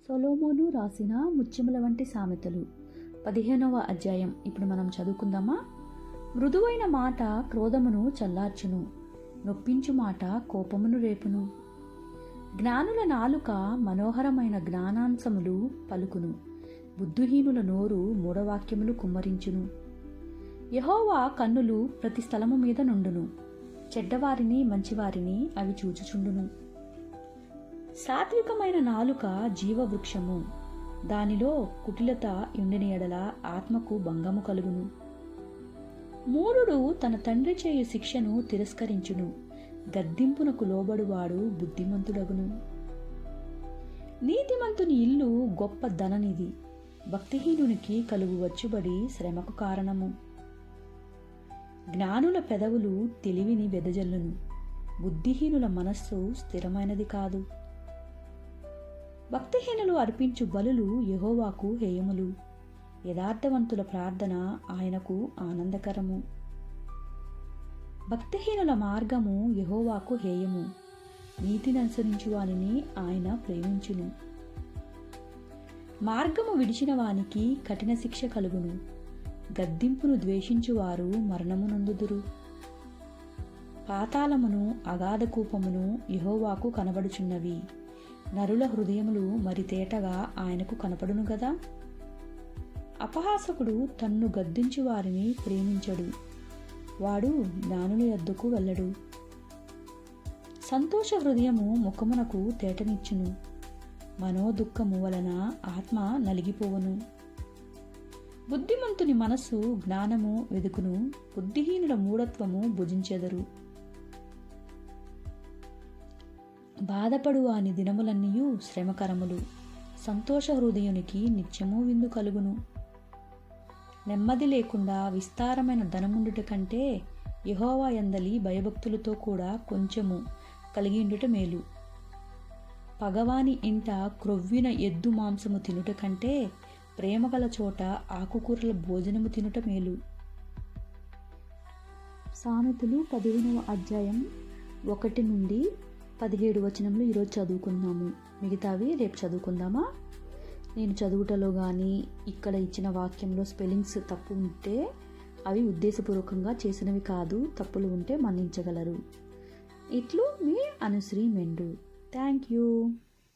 సొలొమోను రాసిన ముత్యముల వంటి సామెతలు 15వ అధ్యాయం ఇప్పుడు మనం చదువుకుందామా. మృదువైన మాట క్రోధమును చల్లార్చును, నొప్పించు మాట కోపమును రేపును. జ్ఞానుల నాలుక మనోహరమైన జ్ఞానాంశములు పలుకును, బుద్ధిహీనుల నోరు మూఢవాక్యములు కుమ్మరించును. యెహోవా కన్నులు ప్రతి స్థలము మీద నుండును, చెడ్డవారిని మంచివారిని అవి చూచుచుండును. సాత్వికమైన నాలుక జీవవృక్షము, దానిలో కుటిలత ఉండిన ఎడల ఆత్మకు భంగము కలుగును. మూఢుడు తన తండ్రి చేయు శిక్షను తిరస్కరించును, గద్దింపునకు లోబడువాడు బుద్ధిమంతుడగును. నీతిమంతుని ఇల్లు గొప్ప ధననిధి, భక్తిహీనునికి కలుగు వచ్చుబడి శ్రమకు కారణము. జ్ఞానుల పెదవులు తెలివిని వెదజల్లును, బుద్ధిహీనుల మనస్సు స్థిరమైనది కాదు. భక్తిహీనులు అర్పించు బలులు యెహోవాకు హేయములు, యథార్థవంతుల ప్రార్థన ఆయనకు ఆనందకరము. భక్తిహీనుల మార్గము యెహోవాకు హేయము, నీతిని అనుసరించు వానిని ఆయన ప్రేమించును. మార్గము విడిచిన వానికి కఠిన శిక్ష కలుగును, గద్దింపును ద్వేషించువారు మరణమునందుదురు. పాతాళమును అగాధ కూపమును యెహోవాకు కనబడుచున్నవి, నరుల హృదయములు మరి తేటగా ఆయనకు కనపడును గదా. అపహాసకుడు తన్ను గద్దించు వారిని ప్రేమించడు, వాడు జ్ఞానుల యొద్దకు వెళ్ళడు. సంతోష హృదయము ముఖమునకు తేటనిచ్చును, మనోదుఃఖము వలన ఆత్మ నలిగిపోవును. బుద్ధిమంతుని మనస్సు జ్ఞానము వెదుకును, బుద్ధిహీనుల మూఢత్వము భుజించెదరు. బాధపడు వాని దినములన్నీయు శ్రమకరములు, సంతోష హృదయునికి నిత్యము విందు కలుగును. నెమ్మది లేకుండా విస్తారమైన ధనముండుట కంటే యెహోవా యందలి భయభక్తులతో కూడా కొంచెము కలిగిండుట మేలు. పగవాని ఇంట క్రొవ్విన ఎద్దు మాంసము తినుట కంటే ప్రేమగల చోట ఆకుకూరల భోజనము తినుట మేలు. సామెతలు 15వ అధ్యాయం 1 నుండి 17 వచనములు ఈరోజు చదువుకుందాము, మిగతావి రేపు చదువుకుందామా. నేను చదువుటలో కానీ ఇక్కడ ఇచ్చిన వాక్యంలో స్పెల్లింగ్స్ తప్పు ఉంటే అవి ఉద్దేశపూర్వకంగా చేసినవి కాదు, తప్పులు ఉంటే మన్నించగలరు. ఇట్లు మీ అనుశ్రీ మెండు. Thank you.